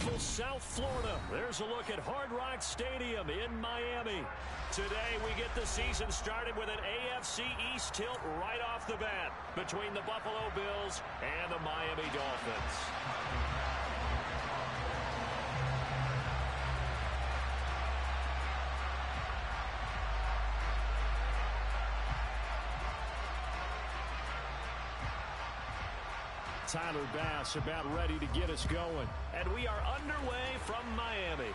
beautiful South Florida. There's a look at Hard Rock Stadium in Miami. Today we get the season started with an AFC East tilt right off the bat between the Buffalo Bills and the Miami Dolphins. Tyler Bass about ready to get us going. And we are underway from Miami.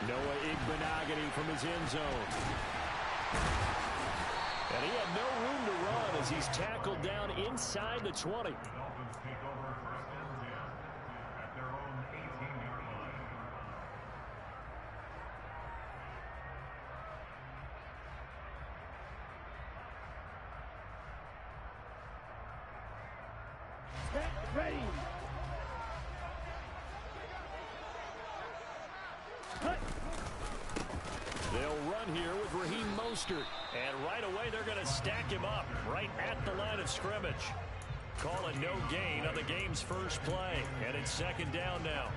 Noah Igbenogany from his end zone. And he had no room to run as he's tackled down inside the 20. The Dolphins take over first and 10 at their own 18-yard line. Ready. They'll run here with Raheem Mostert. And right away, they're going to stack him up right at the line of scrimmage. Call it no gain on the game's first play. And it's second down now.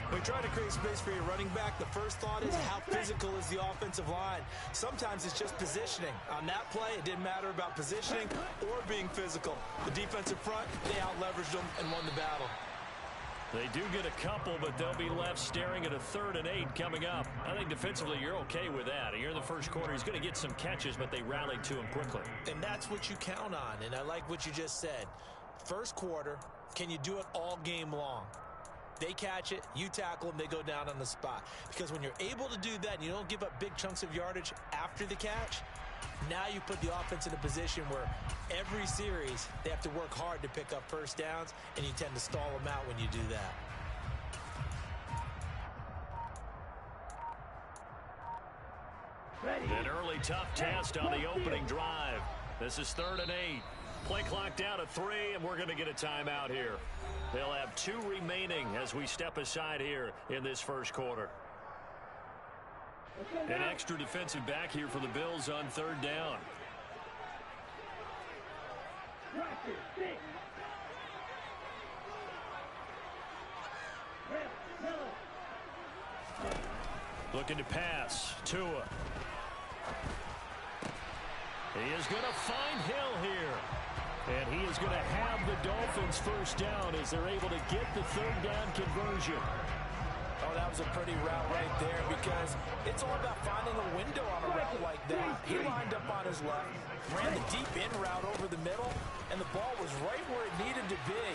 When you try to create space for your running back, the first thought is how physical is the offensive line. Sometimes it's just positioning. On that play, it didn't matter about positioning or being physical. The defensive front, they out-leveraged them and won the battle. They do get a couple, but they'll be left staring at a 3rd and 8 coming up. I think defensively you're okay with that. Here in the first quarter, he's going to get some catches, but they rallied to him quickly. And that's what you count on, and I like what you just said. First quarter, can you do it all game long? They catch it, you tackle them, they go down on the spot. Because when you're able to do that and you don't give up big chunks of yardage after the catch, now you put the offense in a position where every series they have to work hard to pick up first downs, and you tend to stall them out when you do that. Ready. An early tough test on the opening drive. This is 3rd and 8. Play clock down to 3, and we're going to get a timeout here. They'll have 2 remaining as we step aside here in this first quarter. An extra defensive back here for the Bills on 3rd down. Looking to pass. Tua. He is going to find Hill here. And he is going to have the Dolphins first down as they're able to get the 3rd down conversion. Oh, that was a pretty route right there because it's all about finding a window on a route like that. He lined up on his left, ran the deep in route over the middle, and the ball was right where it needed to be.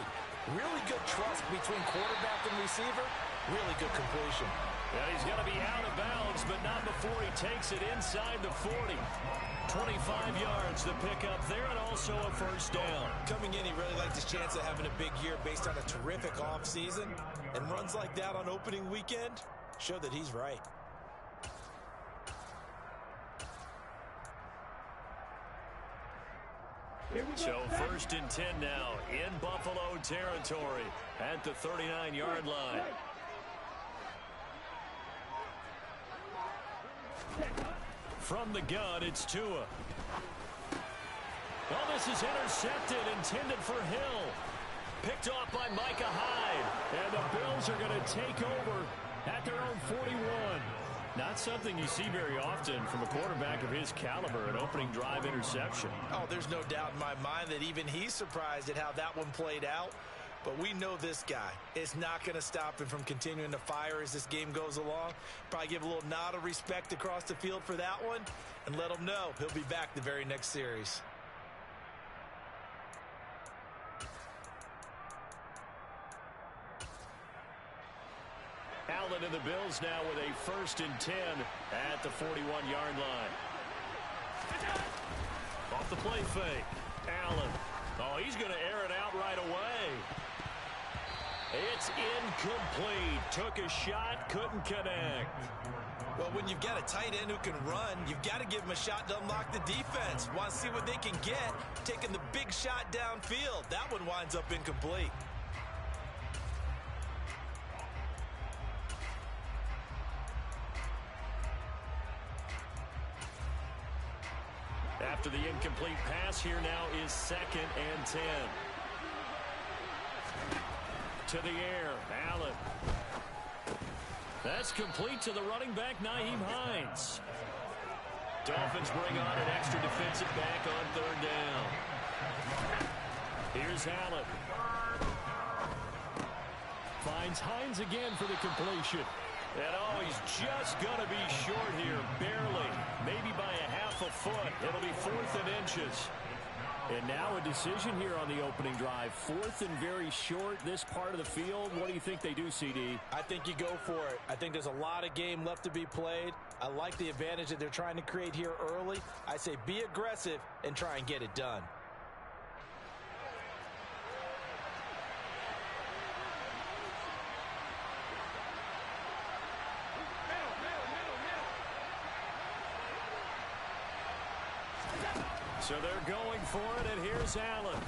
Really good trust between quarterback and receiver. Really good completion. And he's going to be out of bounds, but not before he takes it inside the 40. 25 yards the pickup there, and also a first down. Coming in, he really liked his chance of having a big year based on a terrific offseason. And runs like that on opening weekend show that he's right. So 1st and 10 now in Buffalo territory at the 39-yard line. From the gun, it's Tua. Well, this is intercepted, intended for Hill. Picked off by Micah Hyde. And the Bills are going to take over at their own 41. Not something you see very often from a quarterback of his caliber, an opening drive interception. Oh, there's no doubt in my mind that even he's surprised at how that one played out. But we know this guy is not going to stop him from continuing to fire as this game goes along. Probably give a little nod of respect across the field for that one and let him know he'll be back the very next series. Allen and the Bills now with a 1st and 10 at the 41-yard line. Off the play fake. Allen. Oh, he's going to air it out right away. It's incomplete. Took a shot, couldn't connect. Well, when you've got a tight end who can run, you've got to give him a shot to unlock the defense. Want to see what they can get, taking the big shot downfield. That one winds up incomplete. After the incomplete pass, here now is 2nd and 10. to the air. Allen. That's complete to the running back, Nyheim Hines. Dolphins bring on an extra defensive back on third down. Here's Allen. Finds Hines again for the completion. And oh, he's just going to be short here, barely. Maybe by a half a foot. It'll be 4th and inches. And now a decision here on the opening drive. 4th and very short, this part of the field. What do you think they do, CD? I think you go for it. I think there's a lot of game left to be played. I like the advantage that they're trying to create here early. I say be aggressive and try and get it done. So they're going for it, and here's Allen.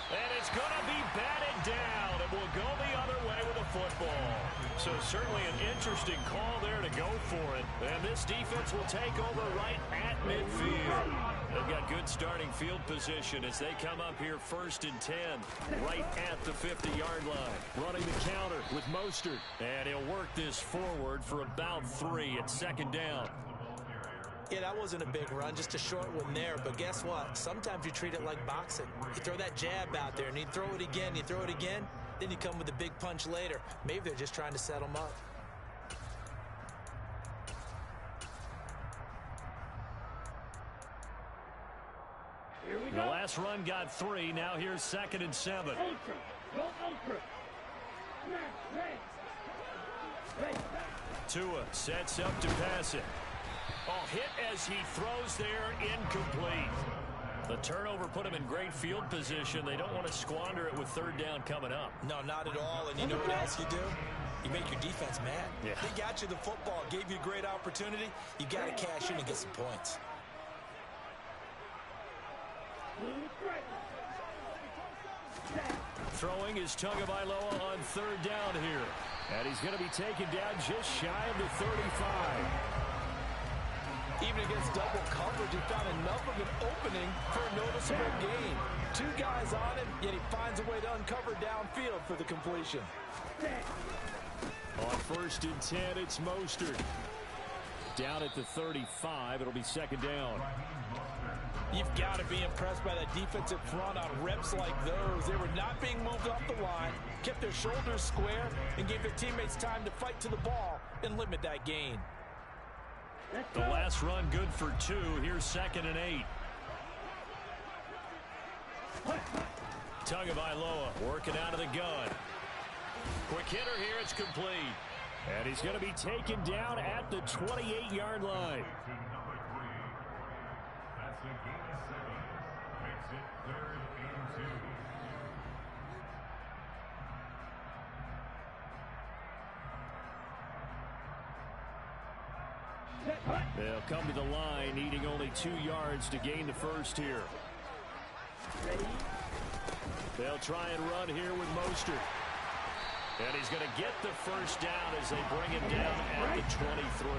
And it's going to be batted down. It will go the other way with a football. So certainly an interesting call there to go for it. And this defense will take over right at midfield. They've got good starting field position as they come up here 1st and 10, right at the 50-yard line. Running the counter with Mostert. And he'll work this forward for about 3 at 2nd down. Yeah, that wasn't a big run, just a short one there. But guess what? Sometimes you treat it like boxing. You throw that jab out there, and you throw it again, you throw it again, then you come with a big punch later. Maybe they're just trying to set them up. Here we The go. last run got 3. Now here's 2nd and 7. Ultra. Go ultra. Ready. Tua sets up to pass it. Oh, hit as he throws there, incomplete. The turnover put him in great field position. They don't want to squander it with 3rd down coming up. No, not at all. And you know what else you do? You make your defense mad. Yeah. They got you the football, gave you a great opportunity. You got to cash in and get some points. Throwing is Tagovailoa on 3rd down here. And he's going to be taken down just shy of the 35. Even against double coverage, he found enough of an opening for a noticeable gain. 2 guys on him, yet he finds a way to uncover downfield for the completion. On 1st and 10, it's Mostert. Down at the 35, it'll be 2nd down. You've got to be impressed by that defensive front on reps like those. They were not being moved off the line, kept their shoulders square, and gave their teammates time to fight to the ball and limit that gain. The last run good for 2. Here's 2nd and 8. Tagovailoa working out of the gun. Quick hitter here. It's complete. And he's going to be taken down at the 28-yard line. That's a gain of 7. Makes it 3rd and 2. They'll come to the line, needing only 2 yards to gain the first here. They'll try and run here with Mostert. And he's going to get the first down as they bring him down at the 23.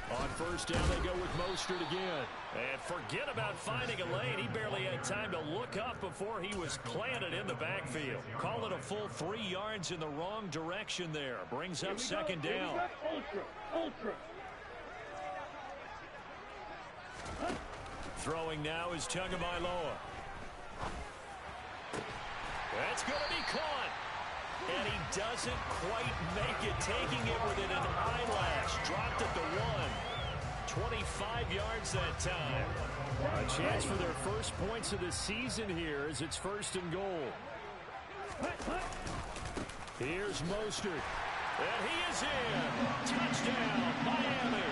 On 1st down, they go with Mostert again. And forget about finding a lane. He barely had time to look up before he was planted in the backfield. Call it a full 3 yards in the wrong direction there. Brings up 2nd down. Ultra. Throwing now is Tagovailoa. That's going to be caught. And he doesn't quite make it, taking it within an eyelash. Dropped at the 1. 25 yards that time. A chance for their first points of the season here as it's 1st and goal. Here's Mostert. And he is in. Touchdown, Miami.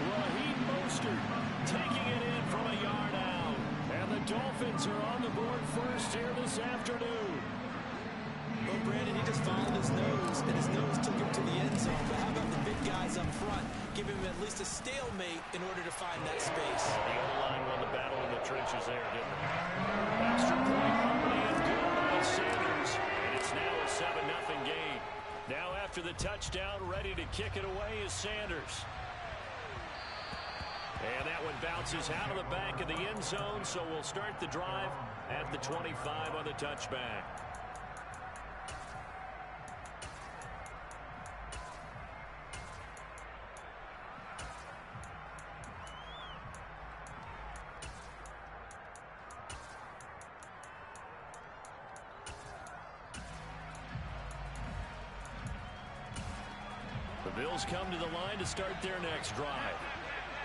Raheem Mostert taking it in from a yard out. And the Dolphins are on the board first here this afternoon. Well, Brandon, he just followed his nose, and his nose took him to the end zone. But how about the big guys up front? Give him at least a stalemate in order to find that space. The O-line won the battle in the trenches there, didn't it? Extra point, only and good by Sanders. And it's now a 7-0 game. Now after the touchdown, ready to kick it away is Sanders. And that one bounces out of the back of the end zone, so we'll start the drive at the 25 on the touchback. The Bills come to the line to start their next drive.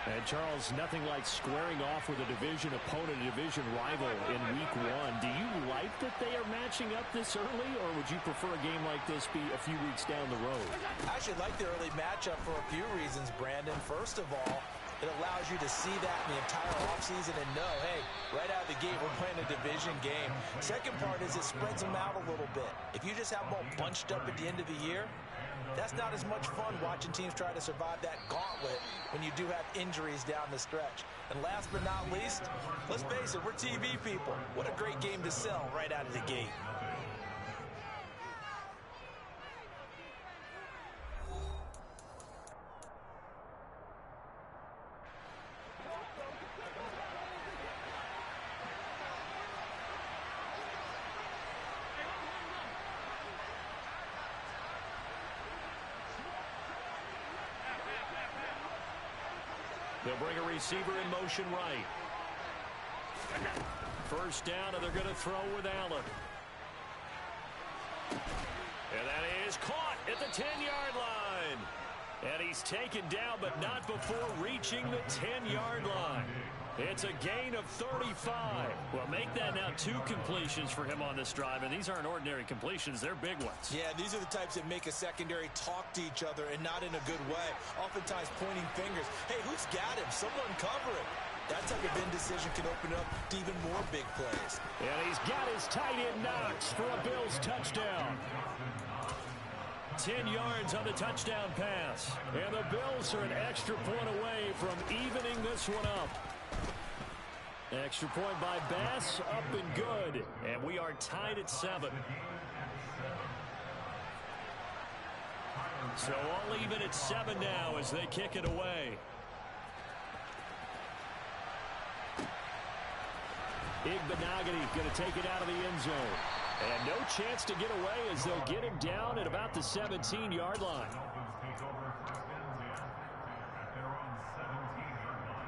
And, Charles, nothing like squaring off with a division opponent, a division rival in Week 1. Do you like that they are matching up this early, or would you prefer a game like this be a few weeks down the road? I actually like the early matchup for a few reasons, Brandon. First of all, it allows you to see that in the entire offseason and know, hey, right out of the gate, we're playing a division game. Second part is it spreads them out a little bit. If you just have them all bunched up at the end of the year, that's not as much fun watching teams try to survive that gauntlet when you do have injuries down the stretch. And last but not least, let's face it, we're TV people. What a great game to sell right out of the gate. They'll bring a receiver in motion right. First down, and they're going to throw with Allen. And that is caught at the 10-yard line. And he's taken down, but not before reaching the 10-yard line. It's a gain of 35. Well, make that now 2 completions for him on this drive, and these aren't ordinary completions. They're big ones. Yeah, these are the types that make a secondary talk to each other and not in a good way. Oftentimes pointing fingers. Hey, who's got him? Someone cover him. That type of indecision can open up to even more big plays. And he's got his tight end Knox for a Bills touchdown. 10 yards on the touchdown pass. And the Bills are an extra point away from evening this one up. Extra point by Bass, up and good. And we are tied at 7. So all even at 7 now as they kick it away. Igbenogany going to take it out of the end zone. And no chance to get away as they'll get him down at about the 17-yard line. Take over first and 10 at their own 17-yard line.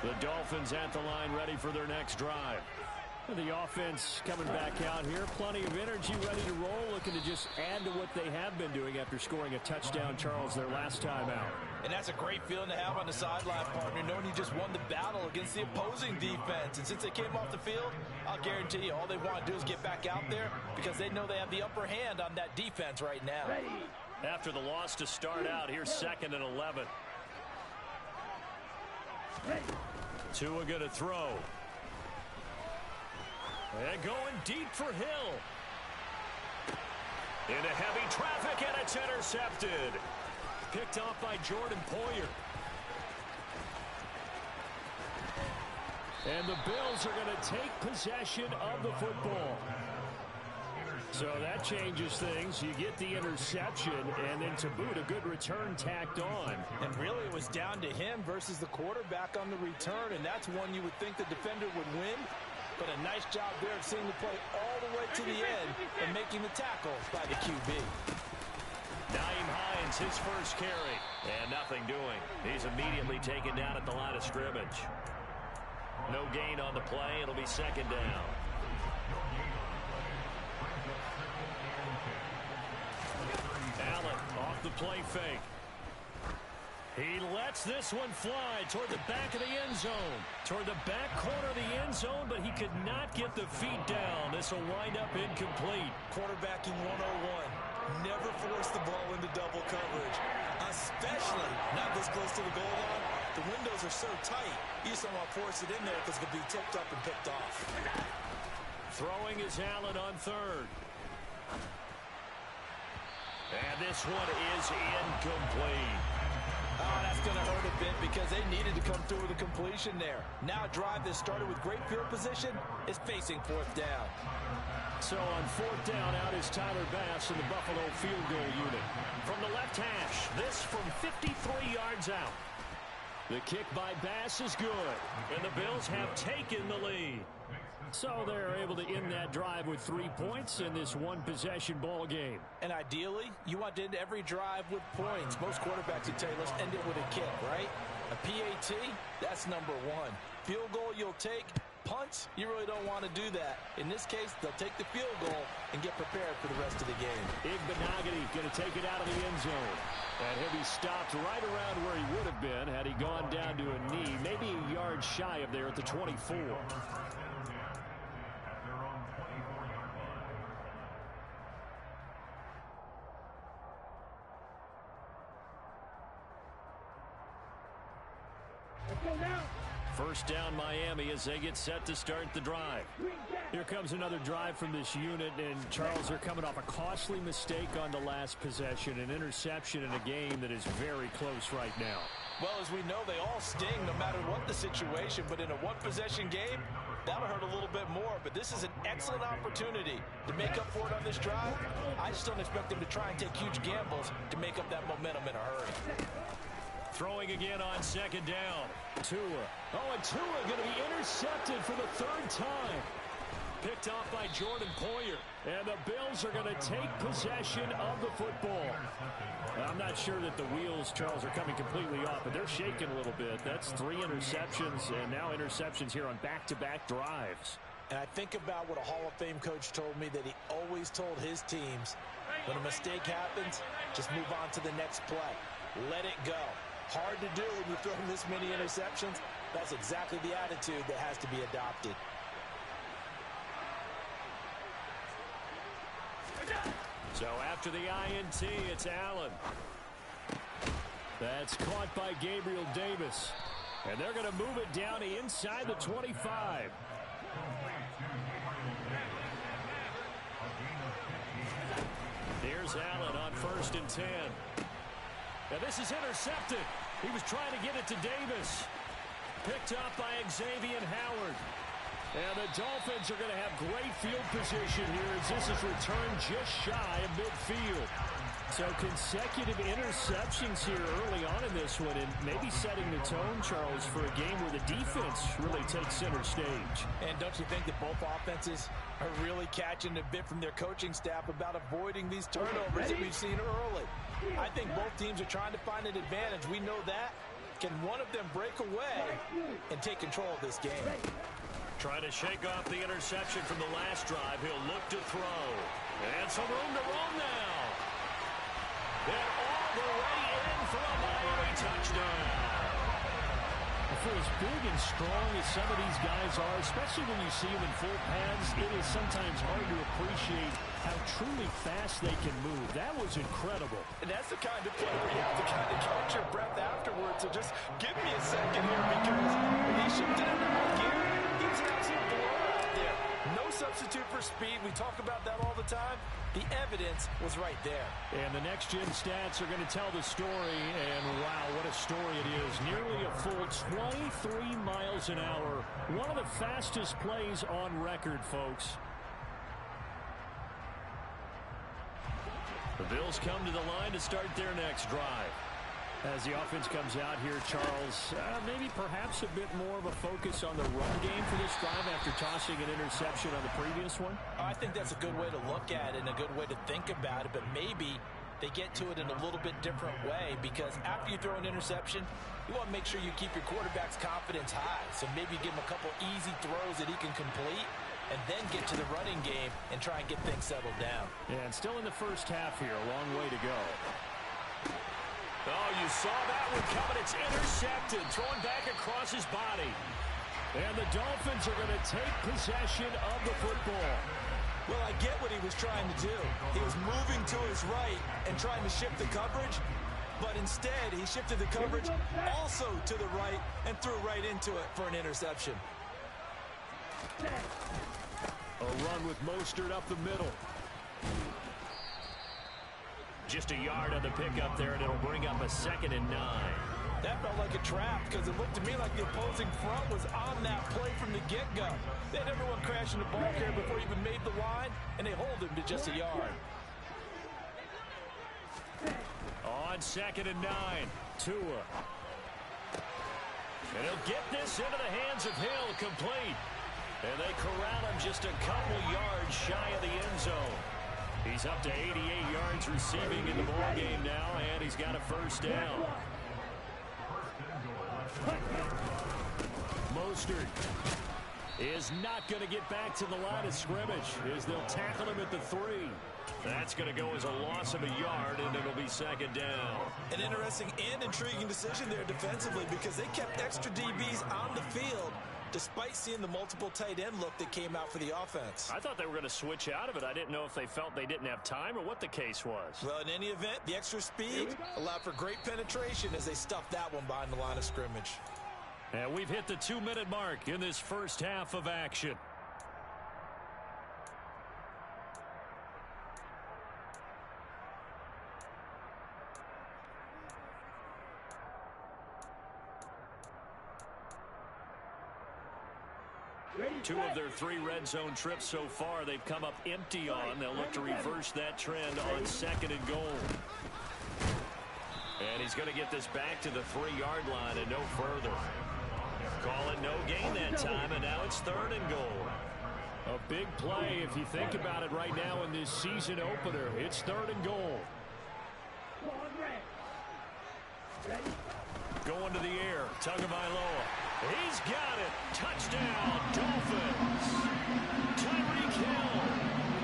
The Dolphins at the line ready for their next drive. The offense coming back out here. Plenty of energy, ready to roll, looking to just add to what they have been doing after scoring a touchdown, Charles, their last time out. And that's a great feeling to have on the sideline, partner, knowing you just won the battle against the opposing defense. And since they came off the field, I'll guarantee you all they want to do is get back out there because they know they have the upper hand on that defense right now. After the loss to start out, here's 2nd and 11. Tua going to throw. And going deep for Hill. Into heavy traffic, and it's intercepted. Picked off by Jordan Poyer. And the Bills are going to take possession of the football. So that changes things. You get the interception, and then to boot, a good return tacked on. And really, it was down to him versus the quarterback on the return, and that's one you would think the defender would win. But a nice job there of seeing the play all the way to the end and making the tackle by the QB. Nyheim Hines, his first carry. And nothing doing. He's immediately taken down at the line of scrimmage. No gain on the play. It'll be 2nd down. Allen off the play fake. He lets this one fly toward the back of the end zone. Toward the back corner of the end zone, but he could not get the feet down. This will wind up incomplete. Quarterbacking 101. Never force the ball into double coverage, especially not this close to the goal line. The windows are so tight, you just don't want to force it in there because it could be tipped up and picked off. Throwing is Allen on 3rd. And this one is incomplete. Oh, that's going to hurt a bit because they needed to come through with a completion there. Now a drive that started with great field position is facing fourth down. So on fourth down, out is Tyler Bass in the Buffalo field goal unit. From the left hash, this from 53 yards out. The kick by Bass is good, and the Bills have taken the lead. So they're able to end that drive with 3 points in this one-possession ball game. And ideally, you want to end every drive with points. Most quarterbacks would tell you, let's end it with a kick, right? A PAT, that's number one. Field goal you'll take. Punts, you really don't want to do that. In this case, they'll take the field goal and get prepared for the rest of the game. Igbenogany going to take it out of the end zone. And he'll be stopped right around where he would have been had he gone down to a knee, maybe a yard shy of there at the 24. Let's go now. First down Miami as they get set to start the drive. Here comes another drive from this unit, and Charles, they're coming off a costly mistake on the last possession, an interception in a game that is very close right now. Well, as we know, they all sting no matter what the situation, but in a one-possession game, that'll hurt a little bit more. But this is an excellent opportunity to make up for it on this drive. I just don't expect them to try and take huge gambles to make up that momentum in a hurry. Throwing again on second down. Tua. Oh, and Tua going to be intercepted for the third time. Picked off by Jordan Poyer. And the Bills are going to take possession of the football. I'm not sure that the wheels, Charles, are coming completely off, but they're shaking a little bit. That's 3 interceptions, and now interceptions here on back-to-back drives. And I think about what a Hall of Fame coach told me, that he always told his teams, when a mistake happens, just move on to the next play. Let it go. Hard to do when you throw this many interceptions. That's exactly the attitude that has to be adopted. So after the INT, it's Allen. That's caught by Gabriel Davis. And they're going to move it down to inside the 25. Here's Allen on 1st and 10. Now this is intercepted. He was trying to get it to Davis. Picked up by Xavier Howard. And the Dolphins are going to have great field position here as this is returned just shy of midfield. So consecutive interceptions here early on in this one, and maybe setting the tone, Charles, for a game where the defense really takes center stage. And don't you think that both offenses are really catching a bit from their coaching staff about avoiding these turnovers that we've seen early? I think both teams are trying to find an advantage. We know that. Can one of them break away and take control of this game? Trying to shake off the interception from the last drive. He'll look to throw. And some room to run now. And all the way in for a Miami touchdown. For as big and strong as some of these guys are, especially when you see them in full pads, it is sometimes hard to appreciate how truly fast they can move. That was incredible. And that's the kind of play where you have to kind of catch your breath afterwards. So just give me a second here, because when he shifted into high gear, he was an absolute blower out there. No substitute for speed. We talk about that all the time. The evidence was right there. And the next-gen stats are going to tell the story, and wow, what a story it is. Nearly a full 23 miles an hour. One of the fastest plays on record, folks. The Bills come to the line to start their next drive. As the offense comes out here, Charles, maybe perhaps a bit more of a focus on the run game for this drive after tossing an interception on the previous one? I think that's a good way to look at it and a good way to think about it, but maybe they get to it in a little bit different way, because after you throw an interception, you want to make sure you keep your quarterback's confidence high. So maybe give him a couple easy throws that he can complete, and then get to the running game and try and get things settled down. Yeah, and still in the first half here, a long way to go. Oh, you saw that one coming. It's intercepted, thrown back across his body. And the Dolphins are going to take possession of the football. Well, I get what he was trying to do. He was moving to his right and trying to shift the coverage, but instead he shifted the coverage also to the right and threw right into it for an interception. A run with Mostert up the middle. Just a yard on the pickup there, and it'll bring up a 2nd and 9. That felt like a trap because it looked to me like the opposing front was on that play from the get-go. They had everyone crashing the ball carrier before he even made the line, and they hold him to just a yard. On 2nd and 9, Tua. And he'll get this into the hands of Hill, complete. And they corral him just a couple yards shy of the end zone. He's up to 88 yards receiving in the ballgame now, and he's got a 1st down. Mostert is not going to get back to the line of scrimmage as they'll tackle him at the 3. That's going to go as a loss of a yard, and it'll be 2nd down. An interesting and intriguing decision there defensively because they kept extra DBs on the field despite seeing the multiple tight end look that came out for the offense. I thought they were going to switch out of it. I didn't know if they felt they didn't have time or what the case was. Well, in any event, the extra speed allowed for great penetration as they stuffed that one behind the line of scrimmage. And we've hit the 2-minute mark in this first half of action. Two of their 3 red zone trips so far they've come up empty on. They'll look to reverse that trend on 2nd and goal. And he's going to get this back to the 3-yard line and no further. Call it no gain that time, and now it's 3rd and goal. A big play if you think about it right now in this season opener. It's 3rd and goal. Going to the air, Tagovailoa. He's got it. Touchdown, Dolphins. Tyreek Hill.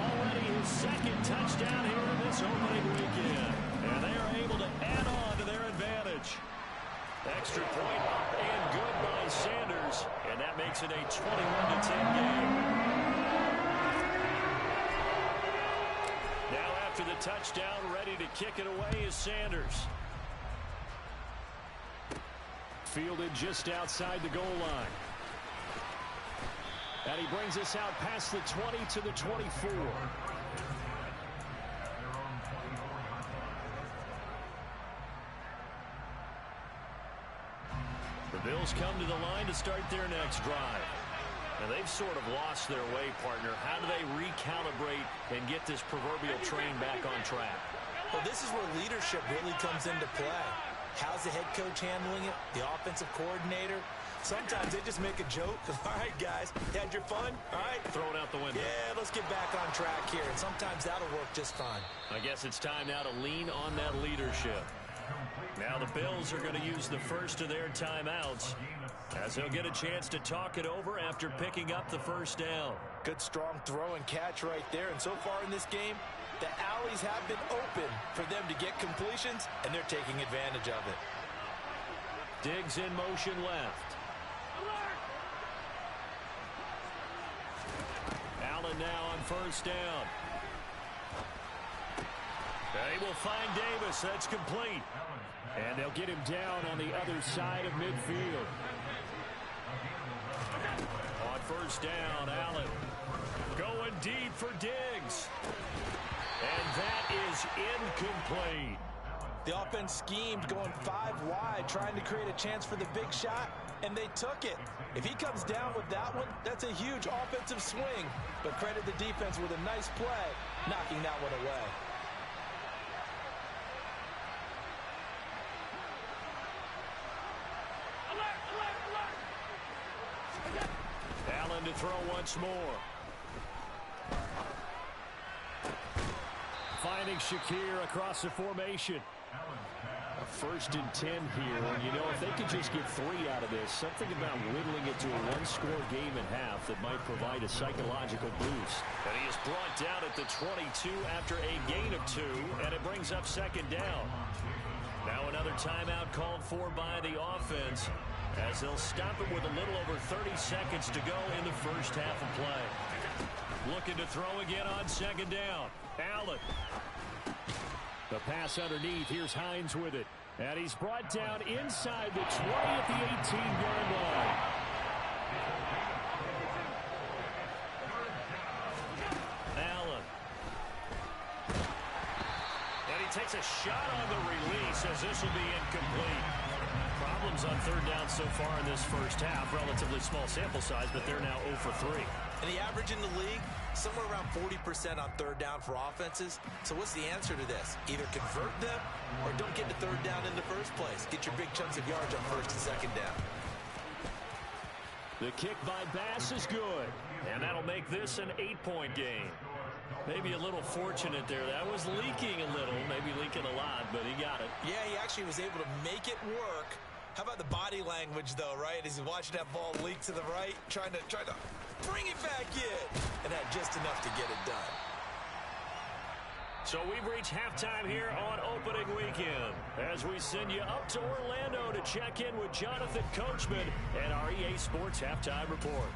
Already his 2nd touchdown here in this opening weekend. And they are able to add on to their advantage. Extra point up and good by Sanders. And that makes it a 21-10 game. Now after the touchdown, ready to kick it away is Sanders. Fielded just outside the goal line. And he brings us out past the 20 to the 24. The Bills come to the line to start their next drive. And they've sort of lost their way, partner. How do they recalibrate and get this proverbial train back on track? Well, this is where leadership really comes into play. How's the head coach handling it? The offensive coordinator? Sometimes they just make a joke. All right, guys, had your fun? All right. Throw it out the window. Yeah, let's get back on track here. And sometimes that'll work just fine. I guess it's time now to lean on that leadership. Now the Bills are going to use the first of their timeouts as they'll get a chance to talk it over after picking up the 1st down. Good strong throw and catch right there. And so far in this game, the alleys have been open for them to get completions, and they're taking advantage of it. Diggs in motion left. Allen now on 1st down. They will find Davis. That's complete. And they'll get him down on the other side of midfield. On 1st down, Allen going deep for Diggs. And that is incomplete. The offense schemed going 5 wide, trying to create a chance for the big shot, and they took it. If he comes down with that one, that's a huge offensive swing. But credit the defense with a nice play, knocking that one away. Allen to throw once more. Finding Shakir across the formation. A 1st and 10 here, and you know, if they could just get 3 out of this, something about whittling it to a 1-score game at half that might provide a psychological boost. And he is brought down at the 22 after a gain of 2, and it brings up 2nd down. Now another timeout called for by the offense as they'll stop it with a little over 30 seconds to go in the first half of play. Looking to throw again on 2nd down. Allen. The pass underneath. Here's Hines with it. And he's brought down inside the 20 at the 18-yard line. Allen. And he takes a shot on the release as this will be incomplete. Problems on third down so far in this first half. Relatively small sample size, but they're now 0 for 3. And the average in the league, somewhere around 40% on third down for offenses. So what's the answer to this? Either convert them or don't get to third down in the first place. Get your big chunks of yards on first and second down. The kick by Bass is good, and that'll make this an 8-point game. Maybe a little fortunate there. That was leaking a little, maybe leaking a lot, but he got it. Yeah, he actually was able to make it work. How about the body language, though, right? As he's watching that ball leak to the right, trying to bring it back in, and had just enough to get it done. So we've reached halftime here on opening weekend as we send you up to Orlando to check in with Jonathan Coachman and our EA Sports Halftime Report.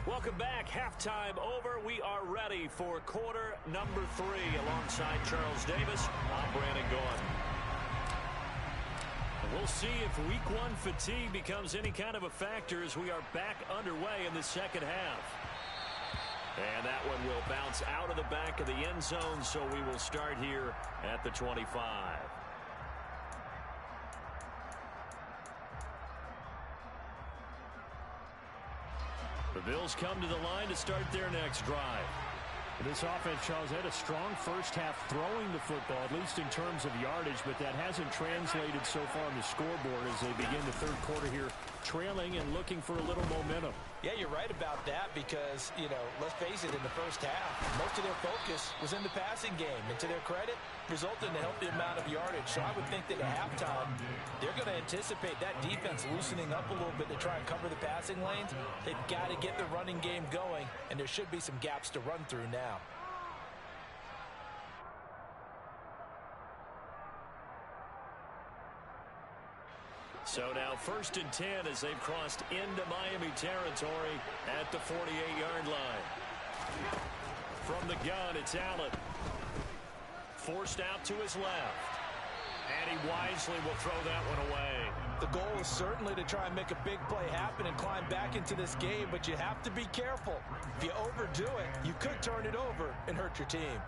Welcome back. Halftime over. We are ready for quarter number 3 alongside Charles Davis. I'm Brandon Gaudin. We'll see if week 1 fatigue becomes any kind of a factor as we are back underway in the second half. And that one will bounce out of the back of the end zone, so we will start here at the 25. The Bills come to the line to start their next drive. This offense, Charles, had a strong first half throwing the football, at least in terms of yardage, but that hasn't translated so far on the scoreboard as they begin the third quarter here, trailing and looking for a little momentum. Yeah, you're right about that because, let's face it, in the first half, most of their focus was in the passing game. And to their credit, resulted in a healthy amount of yardage. So I would think that at halftime, they're going to anticipate that defense loosening up a little bit to try and cover the passing lanes. They've got to get the running game going, and there should be some gaps to run through now. So now 1st and 10 as they've crossed into Miami territory at the 48-yard line. From the gun, it's Allen. Forced out to his left. And he wisely will throw that one away. The goal is certainly to try and make a big play happen and climb back into this game, but you have to be careful. If you overdo it, you could turn it over and hurt your team.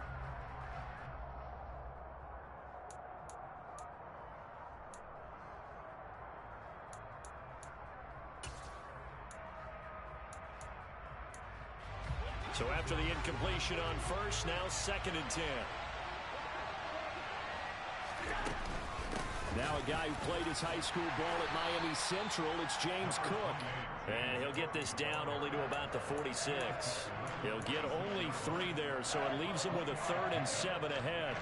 So after the incompletion on first, now 2nd and 10. Now a guy who played his high school ball at Miami Central, it's James Cook. And he'll get this down only to about the 46. He'll get only 3 there, so it leaves him with a 3rd and 7 ahead.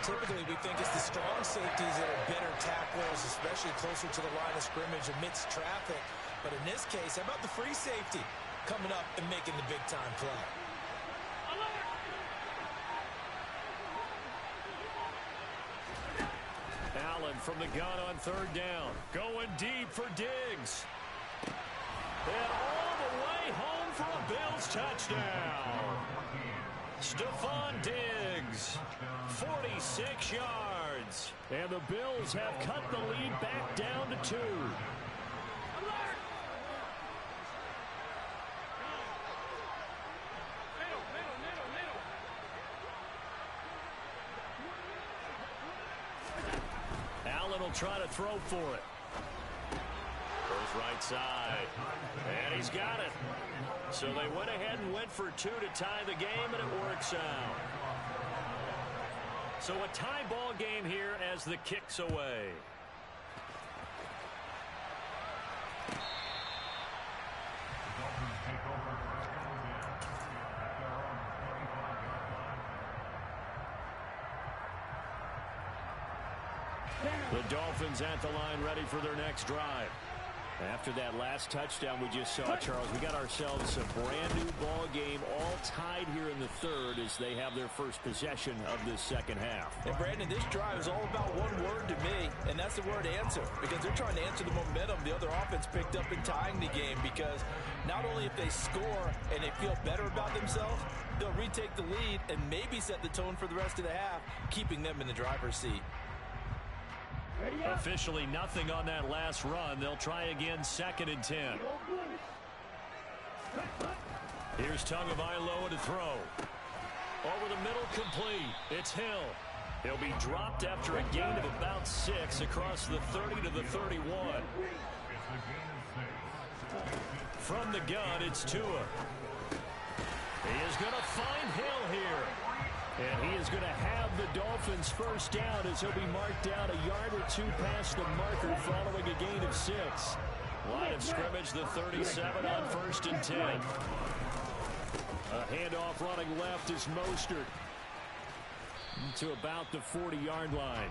Typically, we think it's the strong safeties that are better tacklers, especially closer to the line of scrimmage amidst traffic. But in this case, how about the free safety coming up and making the big-time play? Allen from the gun on 3rd down. Going deep for Diggs. And all the way home for a Bills touchdown. Stephon Diggs, 46 yards. And the Bills have cut the lead back down to 2. Allen will try to throw for it. Goes right side. And he's got it. So they went ahead and went for 2 to tie the game, and it works out. So a tie ball game here as the kick's away. The Dolphins at the line ready for their next drive. After that last touchdown we just saw, Charles, we got ourselves a brand new ball game, all tied here in the third as they have their first possession of this second half. And Brandon, this drive is all about one word to me, and that's the word answer, because they're trying to answer the momentum the other offense picked up in tying the game, because not only if they score and they feel better about themselves, they'll retake the lead and maybe set the tone for the rest of the half, keeping them in the driver's seat. Officially nothing on that last run. They'll try again 2nd and 10. Here's Tagovailoa to throw. Over the middle, complete. It's Hill. He'll be dropped after a gain of about 6 across the 30 to the 31. From the gun, it's Tua. He is going to find Hill here. And he is going to have the Dolphins first down as he'll be marked down a yard or 2 past the marker following a gain of 6. Line of scrimmage, the 37 on 1st and 10. A handoff running left is Mostert to about the 40-yard line.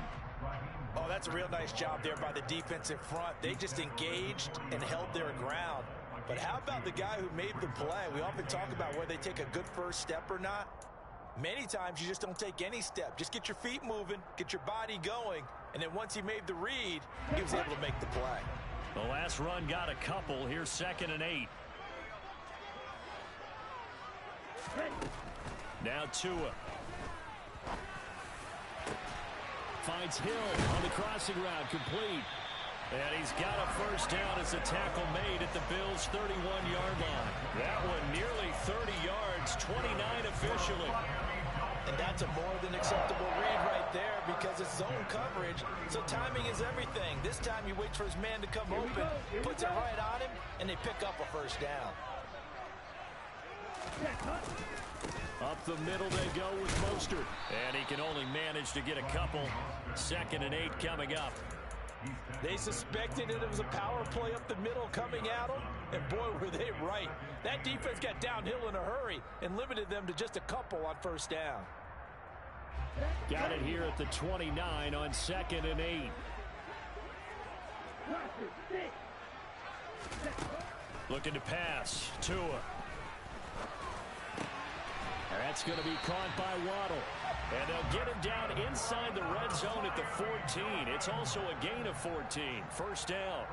Oh, that's a real nice job there by the defensive front. They just engaged and held their ground. But how about the guy who made the play? We often talk about whether they take a good first step or not. Many times you just don't take any step. Just get your feet moving, get your body going, and then once he made the read, he was able to make the play. The last run got a couple. Here's 2nd and 8. Now Tua. Finds Hill on the crossing route, complete. And he's got a first down as a tackle made at the Bills' 31-yard line. That one nearly 30 yards, 29 officially. And that's a more than acceptable read right there because it's zone coverage, so timing is everything. This time he waits for his man to come open, puts it right on him, and they pick up a first down. Up the middle they go with Mostert. And he can only manage to get a couple. 2nd and 8 coming up. They suspected it was a power play up the middle coming at them, and boy, were they right. That defense got downhill in a hurry and limited them to just a couple on first down. Got it here at the 29 on 2nd and 8. Looking to pass. Tua. That's going to be caught by Waddle. And they'll get him down inside the red zone at the 14. It's also a gain of 14. First down.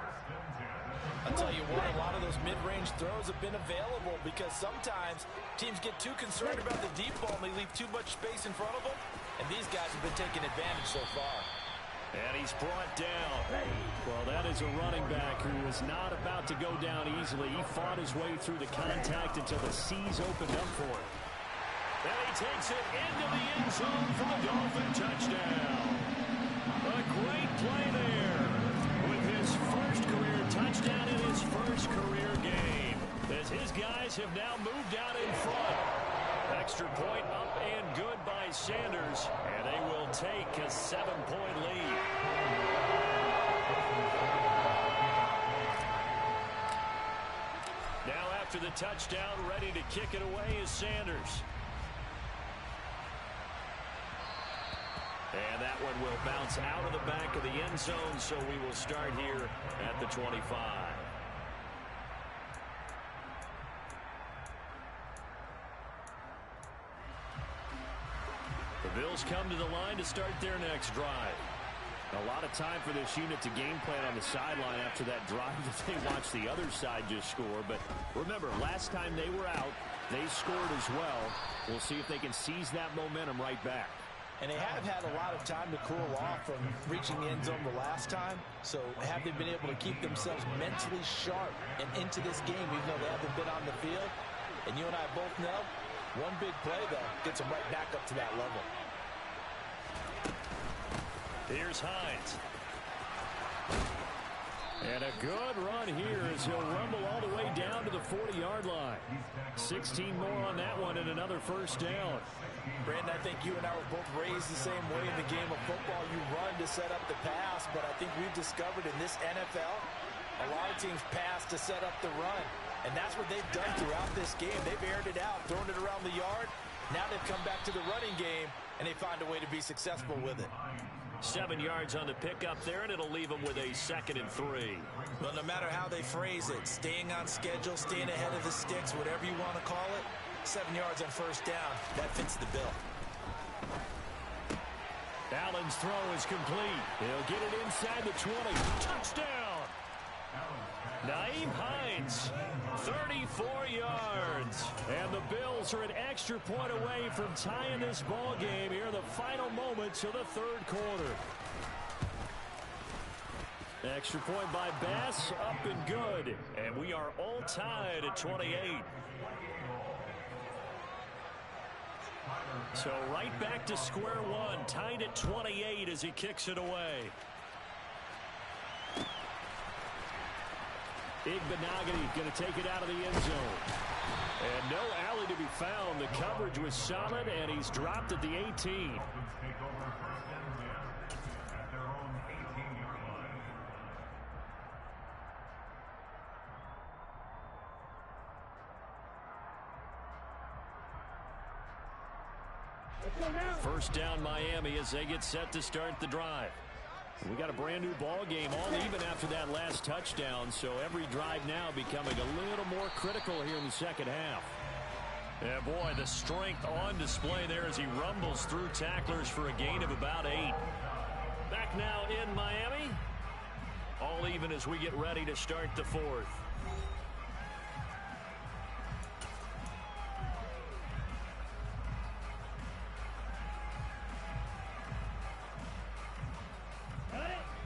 I'll tell you what, a lot of those mid-range throws have been available because sometimes teams get too concerned about the deep ball and they leave too much space in front of them. And these guys have been taking advantage so far. And he's brought down. Well, that is a running back who is not about to go down easily. He fought his way through the contact until the C's opened up for him. And he takes it into the end zone for the Dolphin touchdown. A great play there with his first career touchdown in his first career game. As his guys have now moved out in front. Extra point up and good by Sanders. And they will take a 7-point lead. Now after the touchdown, ready to kick it away is Sanders. And that one will bounce out of the back of the end zone, so we will start here at the 25. The Bills come to the line to start their next drive. A lot of time for this unit to game plan on the sideline after that drive that they watched the other side just score. But remember, last time they were out, they scored as well. We'll see if they can seize that momentum right back. And they have had a lot of time to cool off from reaching the end zone the last time. So have they been able to keep themselves mentally sharp and into this game, even though they haven't been on the field? And you and I both know, one big play, though, gets them right back up to that level. Here's Hines. And a good run here as he'll rumble all the way down to the 40-yard line. 16 more on that one and another first down. Brandon, I think you and I were both raised the same way in the game of football. You run to set up the pass, but I think we've discovered in this NFL, a lot of teams pass to set up the run. And that's what they've done throughout this game. They've aired it out, thrown it around the yard. Now they've come back to the running game, and they find a way to be successful with it. 7 yards on the pickup there, and it'll leave them with a 2nd and 3. Well, no matter how they phrase it, staying on schedule, staying ahead of the sticks, whatever you want to call it, 7 yards on first down, that fits the bill. Allen's throw is complete. He'll get it inside the 20. Touchdown! Nyheim Hines, 34 yards. And the Bills are an extra point away from tying this ball game here in the final moments of the third quarter. Extra point by Bass, up and good. And we are all tied at 28. So right back to square one, tied at 28 as he kicks it away. Igbenogany going to take it out of the end zone. And no alley to be found. The coverage was solid, and he's dropped at the 18. Take over first and 10 at their own 18-yard line. First down Miami as they get set to start the drive. We got a brand new ball game all even after that last touchdown, so every drive now becoming a little more critical here in the second half. Yeah, boy, the strength on display there as he rumbles through tacklers for a gain of about 8. Back now in Miami. All even as we get ready to start the fourth.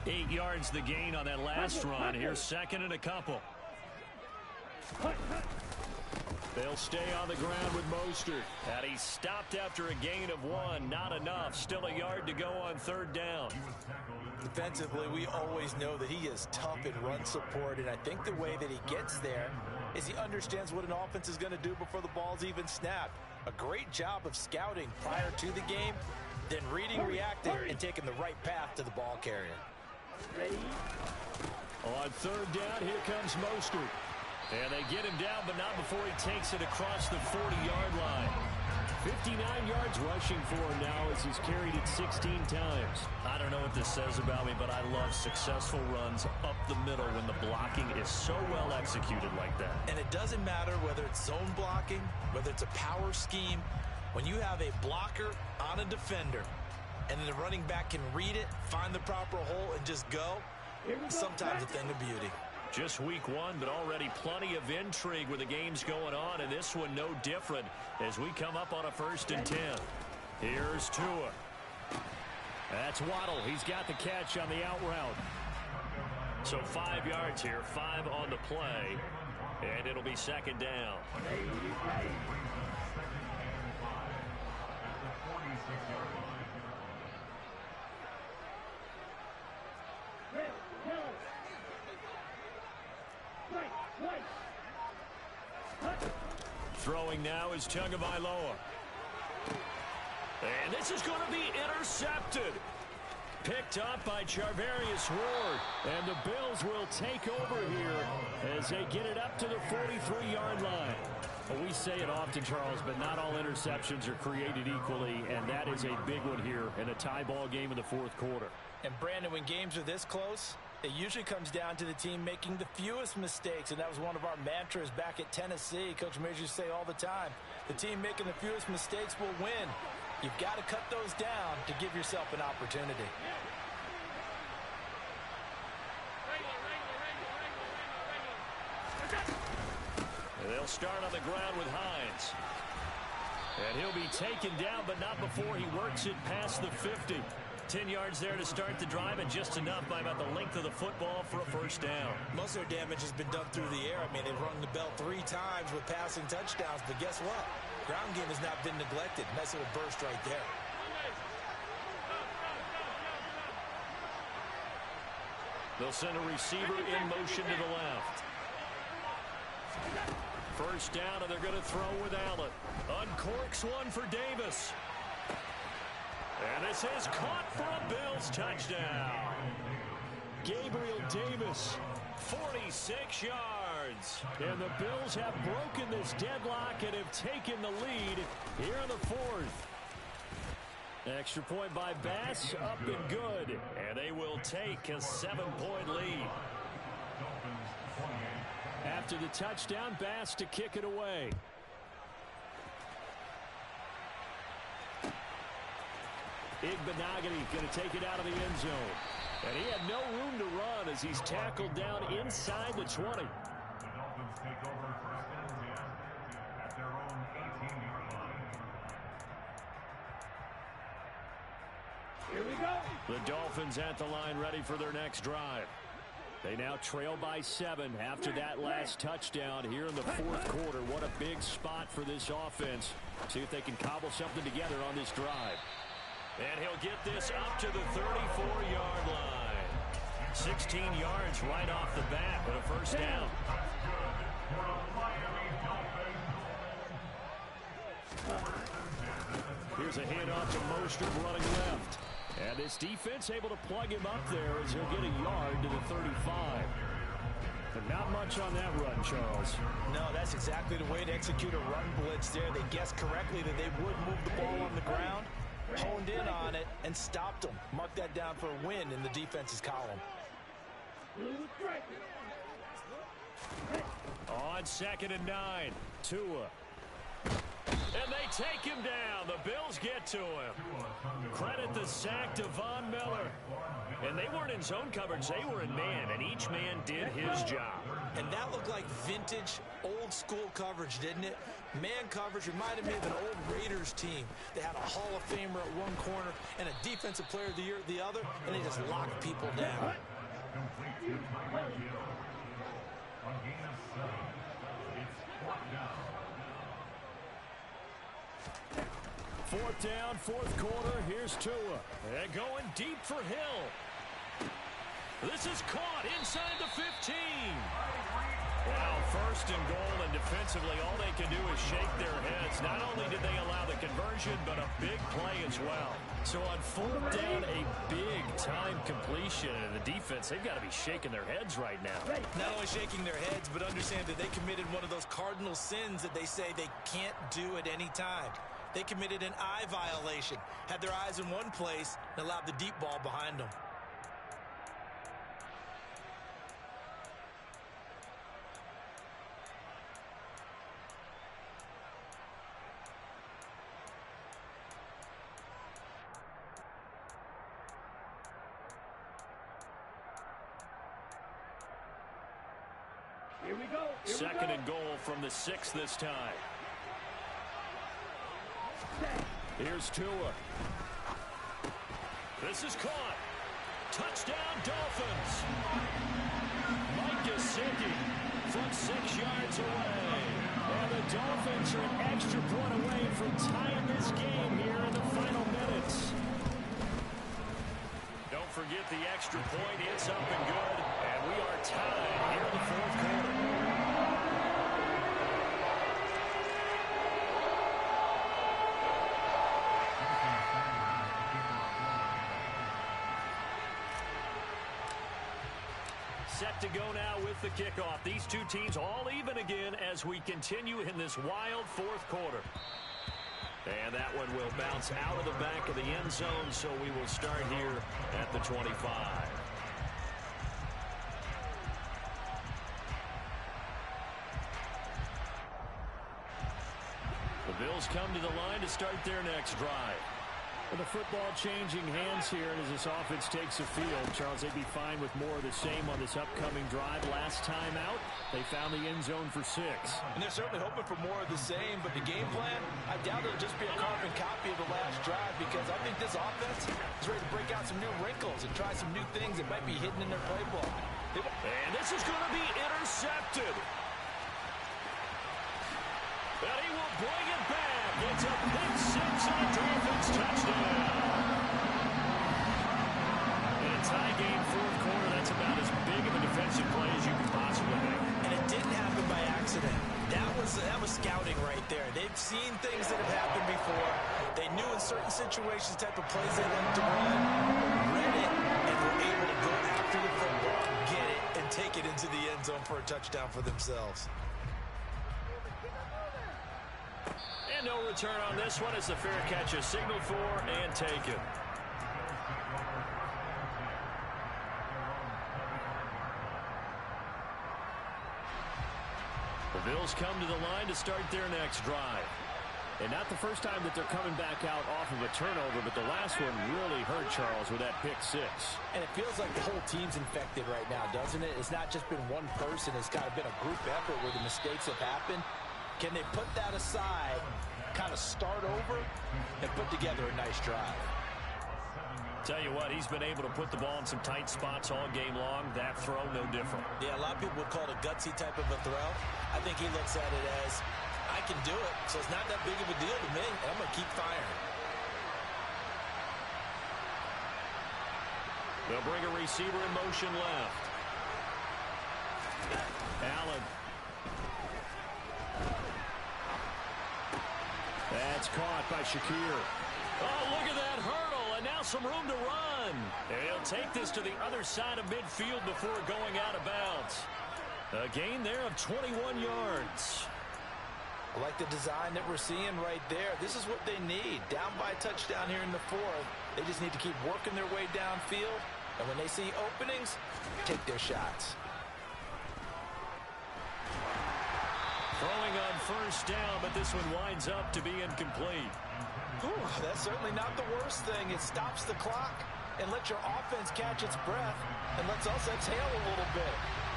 Eight yards the gain on that last run. Here's second and a couple. They'll stay on the ground with Mostert. And he stopped after a gain of 1. Not enough. Still a yard to go on third down. Defensively, we always know that he is tough in run support, and I think the way that he gets there is he understands what an offense is going to do before the ball's even snapped. A great job of scouting prior to the game, then reading, reacting, and taking the right path to the ball carrier. Ready? On third down, here comes Mostert. And they get him down, but not before he takes it across the 40-yard line. 59 yards rushing for him now as he's carried it 16 times. I don't know what this says about me, but I love successful runs up the middle when the blocking is so well executed like that. And it doesn't matter whether it's zone blocking, whether it's a power scheme. When you have a blocker on a defender, and then the running back can read it, find the proper hole, and just go, sometimes a thing of beauty. Just week one, but already plenty of intrigue with the games going on, and this one no different as we come up on a 1st and 10. Here's Tua. That's Waddle. He's got the catch on the out route. So 5 yards here, 5 on the play, and it'll be second down. Throwing now is Tagovailoa. And this is going to be intercepted. Picked up by Charvarius Ward. And the Bills will take over here as they get it up to the 43-yard line. Well, we say it often, Charles, but not all interceptions are created equally, and that is a big one here in a tie ball game in the fourth quarter. And Brandon, when games are this close, it usually comes down to the team making the fewest mistakes, and that was one of our mantras back at Tennessee. Coach Major used to say all the time, the team making the fewest mistakes will win. You've got to cut those down to give yourself an opportunity. And they'll start on the ground with Hines. And he'll be taken down, but not before he works it past the 50. 10 yards there to start the drive, and just enough by about the length of the football for a first down. Most of their damage has been done through the air. I mean, they've rung the bell 3 times with passing touchdowns, but guess what? Ground game has not been neglected. Nice little burst right there. They'll send a receiver in motion to the left. First down, and they're going to throw with Allen. Uncorks one for Davis. And this is caught for a Bills touchdown. Gabriel Davis, 46 yards. And the Bills have broken this deadlock and have taken the lead here in the fourth. Extra point by Bass, up and good. And they will take a 7-point lead. After the touchdown, Bass to kick it away. Igbenogany going to take it out of the end zone. And he had no room to run as he's tackled down inside the 20. The Dolphins take over first and 10 at their own 18-yard line. Here we go. The Dolphins at the line ready for their next drive. They now trail by 7 after that last touchdown here in the fourth quarter. What a big spot for this offense. See if they can cobble something together on this drive. And he'll get this up to the 34-yard line. 16 yards right off the bat, but a first down. Here's a handoff to Mostert running left. And this defense able to plug him up there as he'll get a yard to the 35. But not much on that run, Charles. No, that's exactly the way to execute a run blitz there. They guessed correctly that they would move the ball on the ground, honed in on it, and stopped them. Mark that down for a win in the defense's column. On 2nd and 9, Tua. And they take him down. The Bills get to him. Credit the sack to Von Miller. And they weren't in zone coverage. They were in man, and each man did his job. And that looked like vintage, old-school coverage, didn't it? Man coverage reminded me of an old Raiders team. They had a Hall of Famer at one corner and a Defensive Player of the Year at the other, and they just locked people down. On gain of 7, it's 4th down. 4th down, fourth quarter. Here's Tua. And going deep for Hill. This is caught inside the 15. Now 1st and goal, and defensively all they can do is shake their heads. Not only did they allow the conversion, but a big play as well. So on 4th down, a big-time completion. And the defense, they've got to be shaking their heads right now. Not only shaking their heads, but understand that they committed one of those cardinal sins that they say they can't do at any time. They committed an eye violation, had their eyes in one place, and allowed the deep ball behind them. Here we go. 2nd and goal from the 6 this time. Here's Tua. This is caught. Touchdown, Dolphins. Mike Gesicki from 6 yards away. And the Dolphins are an extra point away from tying this game here in the final minutes. Don't forget the extra point. It's up and good. And we are tied here in the fourth quarter. Set to go now with the kickoff. These two teams all even again as we continue in this wild fourth quarter. And that one will bounce out of the back of the end zone, so we will start here at the 25. The Bills come to the line to start their next drive. With the football changing hands here, and as this offense takes the field, Charles, they'd be fine with more of the same on this upcoming drive. Last time out, they found the end zone for 6. And they're certainly hoping for more of the same, but the game plan, I doubt it'll just be a carbon copy of the last drive, because I think this offense is ready to break out some new wrinkles and try some new things that might be hidden in their playbook. And this is going to be intercepted. And he will bring it back. It's a pick 6 and a Dolphins touchdown. In a tie game fourth quarter, that's about as big of a defensive play as you can possibly make. And it didn't happen by accident. That was scouting right there. They've seen things that have happened before. They knew in certain situations the type of plays they like to run, read it, and were able to go after the football, get it, and take it into the end zone for a touchdown for themselves. And no return on this one as the fair catch is signaled for and taken. The Bills come to the line to start their next drive. And not the first time that they're coming back out off of a turnover, but the last one really hurt Charles with that pick 6. And it feels like the whole team's infected right now, doesn't it? It's not just been one person. It's kind of been a group effort where the mistakes have happened. Can they put that aside, kind of start over, and put together a nice drive? Tell you what, he's been able to put the ball in some tight spots all game long. That throw, no different. Yeah, a lot of people would call it a gutsy type of a throw. I think he looks at it as, I can do it, so it's not that big of a deal to me, and I'm going to keep firing. They'll bring a receiver in motion left. Allen. That's caught by Shakir. Oh, look at that hurdle, and now some room to run. And he'll take this to the other side of midfield before going out of bounds. A gain there of 21 yards. I like the design that we're seeing right there. This is what they need. Down by a touchdown here in the fourth. They just need to keep working their way downfield. And when they see openings, take their shots. Throwing on first down, but this one winds up to be incomplete. Ooh, that's certainly not the worst thing. It stops the clock and lets your offense catch its breath and lets us exhale a little bit.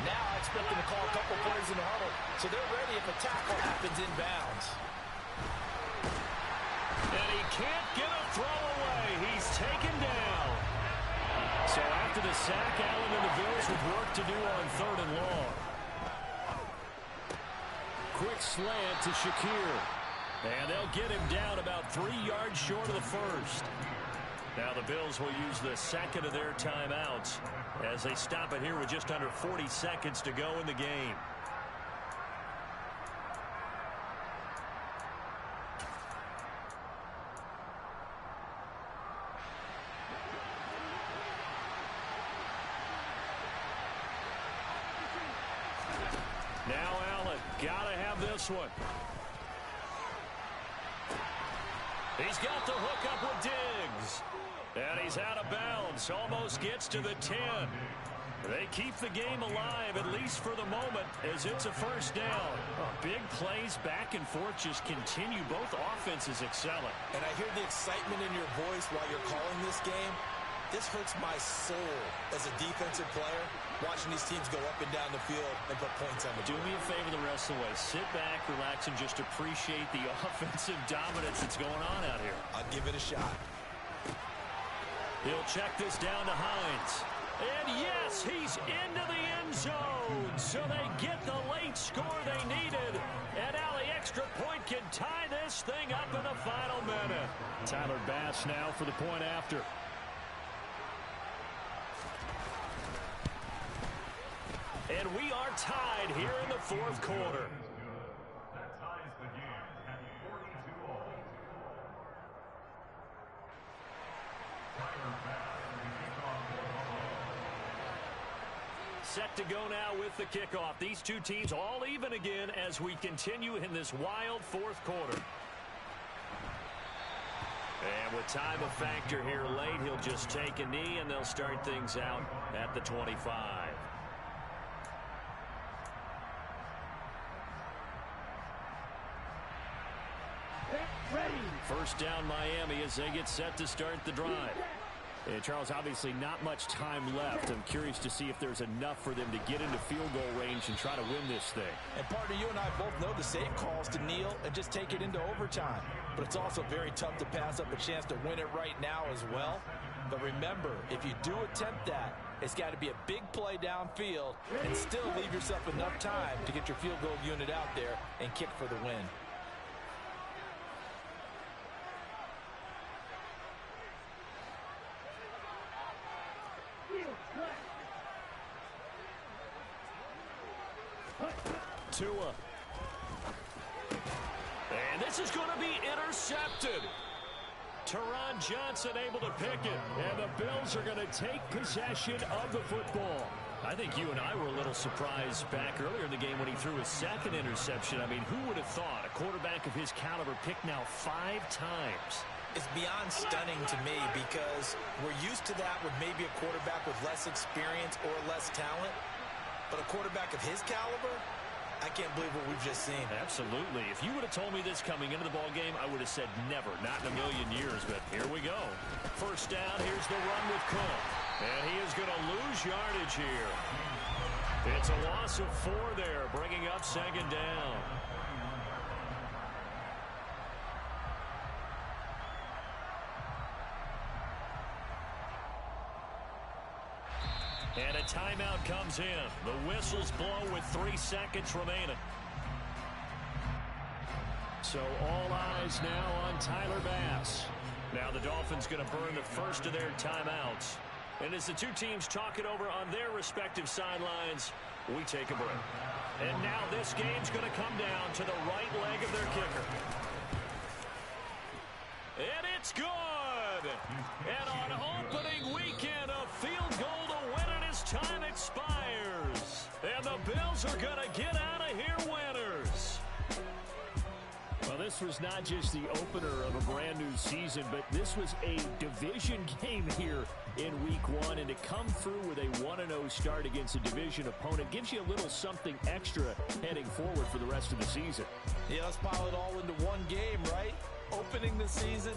Now I expect them to call a couple plays in the huddle, so they're ready if a tackle happens inbounds. And he can't get a throw away. He's taken down. So after the sack, Allen and the Bills with work to do on 3rd and long. Quick slant to Shakir. And they'll get him down about 3 yards short of the first. Now the Bills will use the second of their timeouts as they stop it here with just under 40 seconds to go in the game. Now Allen, gotta have this one. He's got the hook up with Diggs. And he's out of bounds. Almost gets to the 10. They keep the game alive, at least for the moment, as it's a first down. Big plays back and forth just continue. Both offenses excelling. And I hear the excitement in your voice while you're calling this game. This hurts my soul as a defensive player, watching these teams go up and down the field and put points on the board. Do me a favor the rest of the way. Sit back, relax, and just appreciate the offensive dominance that's going on out here. I'll give it a shot. He'll check this down to Hines. And yes, he's into the end zone. So they get the late score they needed. And now the extra point can tie this thing up in the final minute. Tyler Bass now for the point after. And we are tied here in the fourth quarter. That ties the game at 42 all. Tyler Bass with the kickoff for Buffalo. Set to go now with the kickoff. These two teams all even again as we continue in this wild fourth quarter. And with time a factor here late, he'll just take a knee and they'll start things out at the 25. First down Miami as they get set to start the drive. And Charles, obviously not much time left. I'm curious to see if there's enough for them to get into field goal range and try to win this thing. And partner, you and I both know the safe calls to kneel and just take it into overtime. But it's also very tough to pass up a chance to win it right now as well. But remember, if you do attempt that, it's got to be a big play downfield and still leave yourself enough time to get your field goal unit out there and kick for the win. Tua. And this is going to be intercepted. Teron Johnson able to pick it. And the Bills are going to take possession of the football. I think you and I were a little surprised back earlier in the game when he threw his second interception. I mean, who would have thought a quarterback of his caliber picked now 5 times? It's beyond stunning to me because we're used to that with maybe a quarterback with less experience or less talent. But a quarterback of his caliber, I can't believe what we've just seen. Absolutely. If you would have told me this coming into the ball game, I would have said never, not in a million years. But here we go. First down, here's the run with Cook. And he is going to lose yardage here. It's a loss of 4 there, bringing up second down. And a timeout comes in. The whistles blow with 3 seconds remaining. So all eyes now on Tyler Bass. Now the Dolphins going to burn the first of their timeouts. And as the two teams talk it over on their respective sidelines, we take a break. And now this game's going to come down to the right leg of their kicker. And it's good! And on opening weekend, a field goal to win it as time expires. And the Bills are going to get out of here winners. Well, this was not just the opener of a brand new season, but this was a division game here in week 1. And to come through with a 1-0 start against a division opponent gives you a little something extra heading forward for the rest of the season. Yeah, let's pile it all into one game, right? Opening the season,